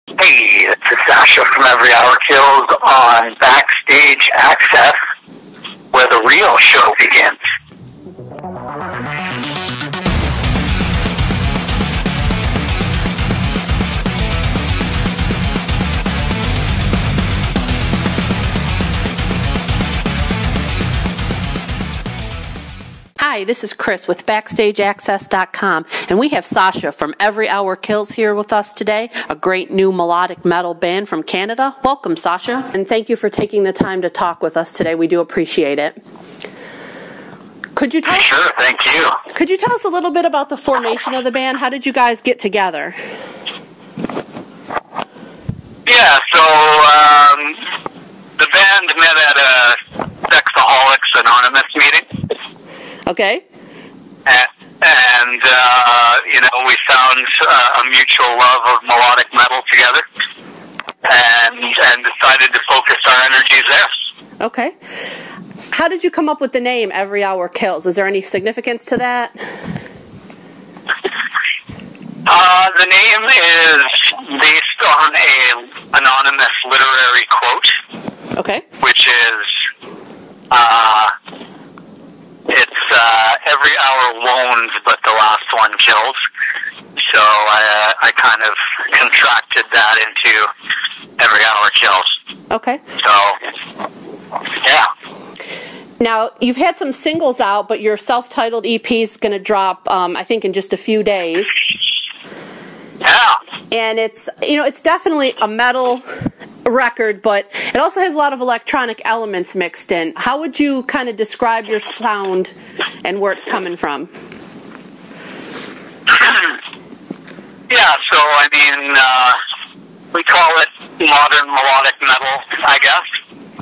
Hey, this is Sacha from Every Hour Kills on Backstage Access, where the real show begins. Hi, this is Chris with BackstageAxxess.com, and we have Sacha from Every Hour Kills here with us today, a great new melodic metal band from Canada. Welcome, Sacha, and thank you for taking the time to talk with us today. We do appreciate it. Could you tell us, Sure, thank you. Could you tell us a little bit about the formation of the band? How did you guys get together? Yeah, so the band met at a Sexaholics Anonymous meeting. Okay. And we found a mutual love of melodic metal together and decided to focus our energies there. Okay. How did you come up with the name Every Hour Kills? Is there any significance to that? The name is based on an anonymous literary quote. Okay. Which is, every hour wounds, but the last one kills. So I kind of contracted that into Every Hour Kills. Okay. So, yeah. Now, you've had some singles out, but your self-titled EP is going to drop, I think, in just a few days. Yeah. And it's definitely a metal record, but it also has a lot of electronic elements mixed in. How would you kind of describe your sound and where it's coming from? Yeah, so I mean, we call it modern melodic metal, I guess.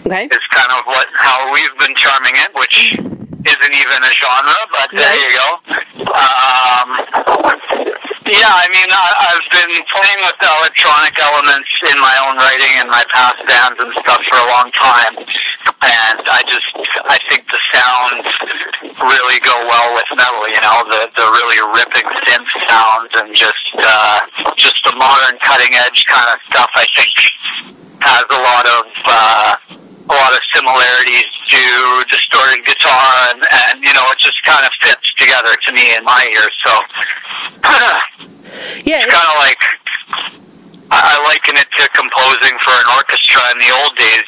Okay. It's kind of how we've been charming it, which isn't even a genre, but there you go. Yeah, I mean, I've been playing with the electronic elements in my own writing and my past bands and stuff for a long time, and I think the sounds really go well with metal, the really ripping synth sounds and just the modern cutting edge kind of stuff, I think, has a lot of similarities to distorted guitar, and it just kind of fits together to me in my ears. So yeah, it's kind of like I liken it to composing for an orchestra in the old days.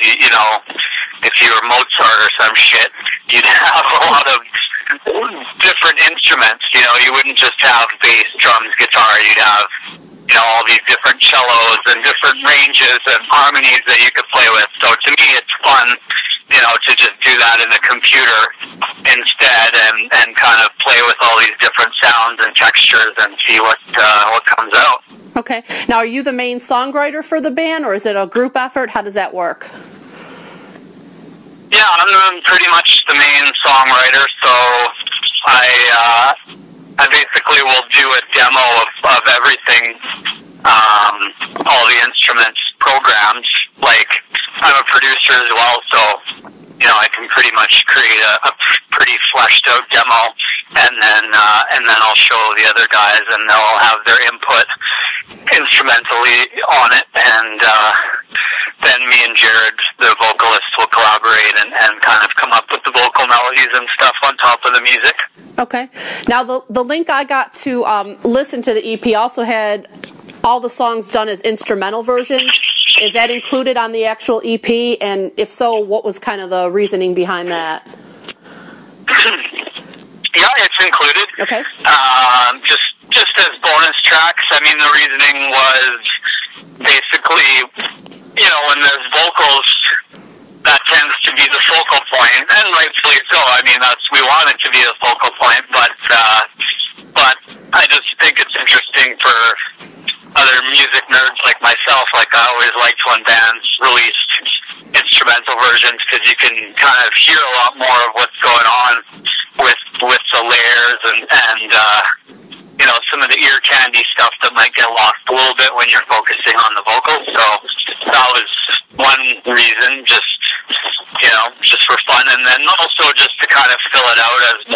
If you were Mozart or some shit, you'd have a lot of different instruments. You wouldn't just have bass, drums, guitar. You'd have all these different cellos and different ranges and harmonies that you could play with. So to me, it's fun, to just do that in the computer instead and kind of play with all these different sounds and textures and see what comes out. Okay. Now, are you the main songwriter for the band, or is it a group effort? How does that work? Yeah, I'm pretty much the main songwriter, so I basically will do a demo of everything, all the instruments programmed. Like, I'm a producer as well, so, I can pretty much create a pretty fleshed out demo, and then I'll show the other guys, and they'll have their input instrumentally on it, and then me and Jared, the vocalist, will collaborate and kind of come up with the vocal melodies and stuff on top of the music. Okay. Now, the link I got to listen to the EP also had all the songs done as instrumental versions. Is that included on the actual EP? And if so, what was kind of the reasoning behind that? Yeah, it's included. Okay. Just as bonus tracks. I mean, the reasoning was basically, when there's vocals, that tends to be the focal point, and rightfully so. I mean, we want it to be the focal point, but I just think it's interesting for other music nerds like myself. Like, I always liked when bands released instrumental versions, because you can kind of hear a lot more of what's going on with the layers and some of the ear candy stuff that might get lost a little bit when you're focusing on the vocals. So that was one reason, just for fun, and then also just to kind of fill it out as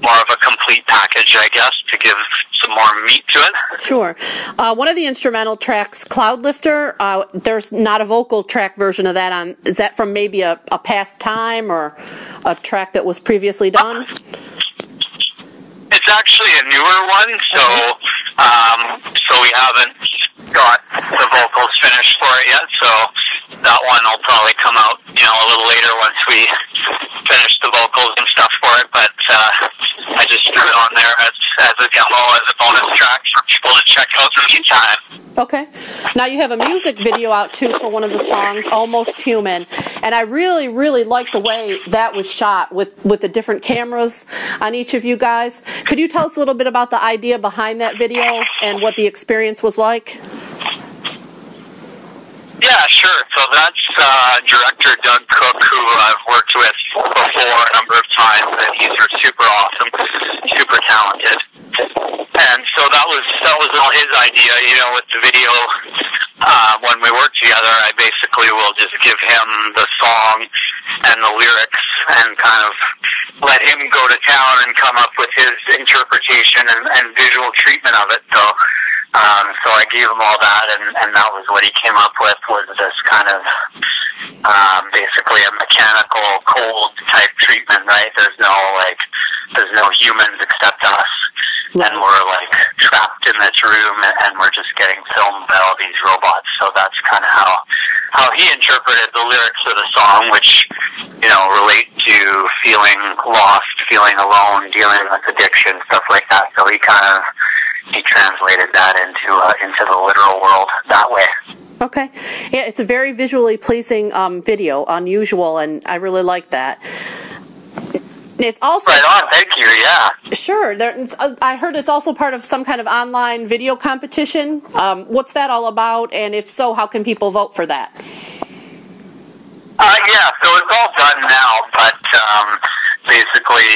more of a complete package, I guess, to give some more meat to it. Sure. One of the instrumental tracks, Cloud Lifter, there's not a vocal track version of that on. Is that from maybe a past time or a track that was previously done? It's actually a newer one, so we haven't got the vocals finished for it yet, so that one will probably come out, a little later once we finish the vocals and stuff for it, but I just threw it on there as a demo, as a bonus track for people to check out anytime. Okay. Now you have a music video out too for one of the songs, Almost Human, and I really, really like the way that was shot with the different cameras on each of you guys. Could you tell us a little bit about the idea behind that video and what the experience was like? Yeah, sure. So that's director Doug Cook, who I've worked with before a number of times, and he's super awesome, super talented. And so that was all his idea, with the video. When we work together, I basically will just give him the song and the lyrics and kind of let him go to town and come up with his interpretation and visual treatment of it. So I gave him all that, and that was what he came up with, was this kind of basically a mechanical, cold type treatment, right? There's no humans except us, and we're trapped in this room, and we're just getting filmed by all these robots. So that's kind of how he interpreted the lyrics of the song, which relate to feeling lost, feeling alone, dealing with addiction, stuff like that. So he translated that into the literal world that way. Okay. Yeah, it's a very visually pleasing video, unusual, and I really like that. It's also right on. Thank you. Yeah. Sure. I heard it's also part of some kind of online video competition. What's that all about? And if so, how can people vote for that? Yeah. So it's all done now, but basically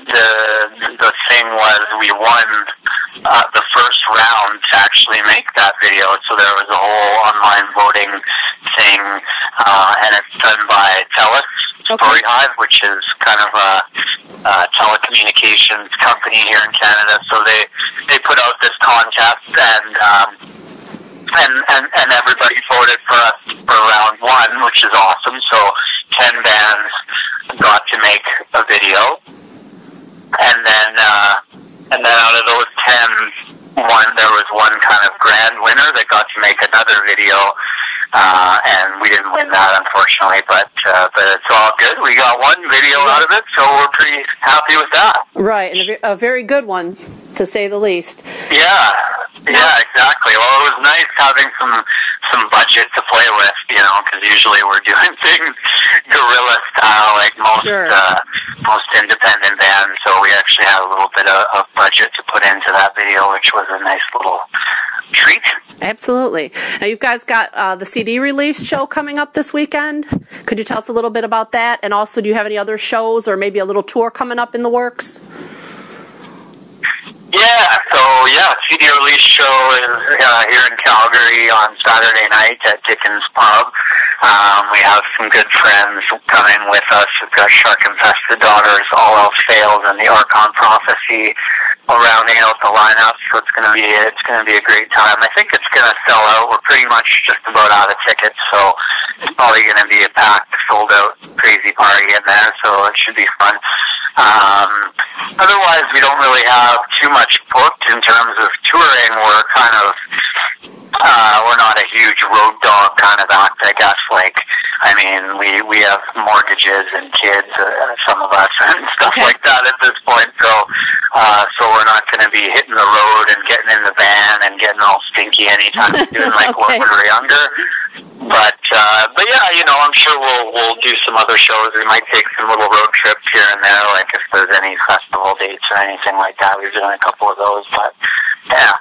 the thing was we won the first round to actually make that video. So there was a whole online voting thing, and it's done by TELUS. Story Hive, which is kind of a telecommunications company here in Canada. So they put out this contest, and everybody voted for us for round one, which is awesome. So 10 bands got to make a video, and then out of those 10, there was one kind of grand winner that got to make another video. And we didn't win that, unfortunately, but it's all good. We got one video out of it, so we're pretty happy with that. Right, and a very good one, to say the least. Yeah, exactly. Well, it was nice having some budget to play with, because usually we're doing things guerrilla style, like most independent bands. So we actually had a little bit of budget to put into that video, which was a nice little treat. Absolutely. Now, you guys got the CD release show coming up this weekend. Could you tell us a little bit about that? And also, do you have any other shows or maybe a little tour coming up in the works? Yeah, CD release show is here in Calgary on Saturday night at Dickens Pub. We have some good friends coming with us. We've got Shark Infested Daughters, All Else Fails, and the Archon Prophecy rounding out the lineup. So it's gonna be a great time. I think it's gonna sell out. We're pretty much just about out of tickets, so it's probably gonna be a packed, sold out, crazy party in there. So it should be fun. Otherwise, we don't really have too much booked in terms of touring. We're kind of, we're not a huge road dog kind of act, I guess. We have mortgages and kids, some of us, and stuff like that at this point. So we're not going to be hitting the road and getting in the van and getting all stinky anytime soon like when we were younger. But yeah, I'm sure we'll do some other shows. We might take some little road trips here and there, like if there's any festival dates or anything like that. We're doing a couple of those, but yeah.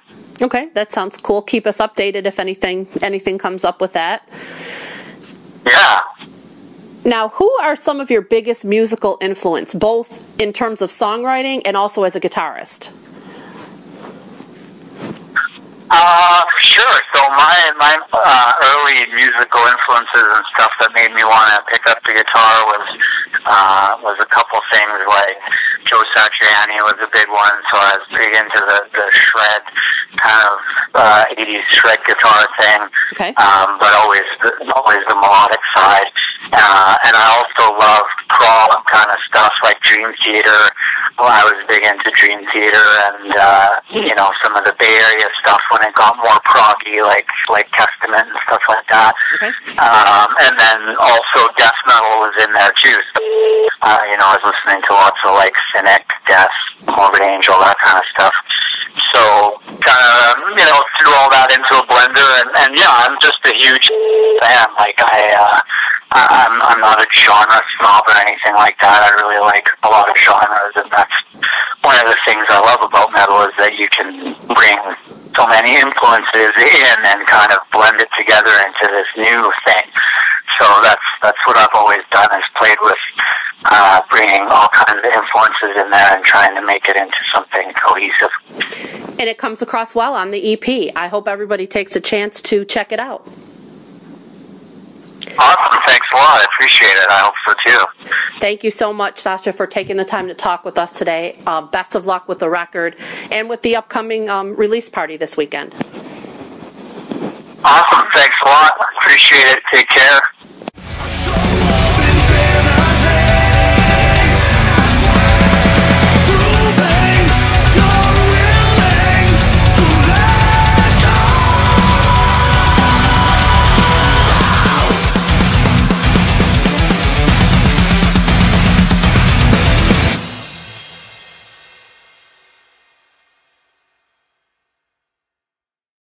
Okay, that sounds cool. Keep us updated if anything comes up with that. Yeah. Now, who are some of your biggest musical influence, both in terms of songwriting and also as a guitarist? Sure. So my early musical influences and stuff that made me want to pick up the guitar was a couple things, like Joe Satriani was a big one, so I was big into the shred kind of 80s shred guitar thing. Okay. But always the melodic side. And I also loved prog kind of stuff like Dream Theater. Well, I was big into Dream Theater and some of the Bay Area stuff when it got more proggy, like Testament and stuff like that. Okay. And then also death metal was in there too. So, I was listening to lots of like Cynic, Death, Morbid Angel, that kind of stuff. So kind of threw all that into a blender, and yeah, I'm just a huge fan. Like I'm not a genre snob or anything like that. I really like a lot of genres, and that's one of the things I love about metal, is that you can bring so many influences in and kind of blend it together into this new thing. So that's what I've always done, is played with bringing all kinds of influences in there and trying to make it into something cohesive. And it comes across well on the EP. I hope everybody takes a chance to check it out. Awesome. Thanks a lot. I appreciate it. I hope so too. Thank you so much, Sacha, for taking the time to talk with us today. Best of luck with the record and with the upcoming release party this weekend. Awesome. Thanks a lot. Appreciate it. Take care.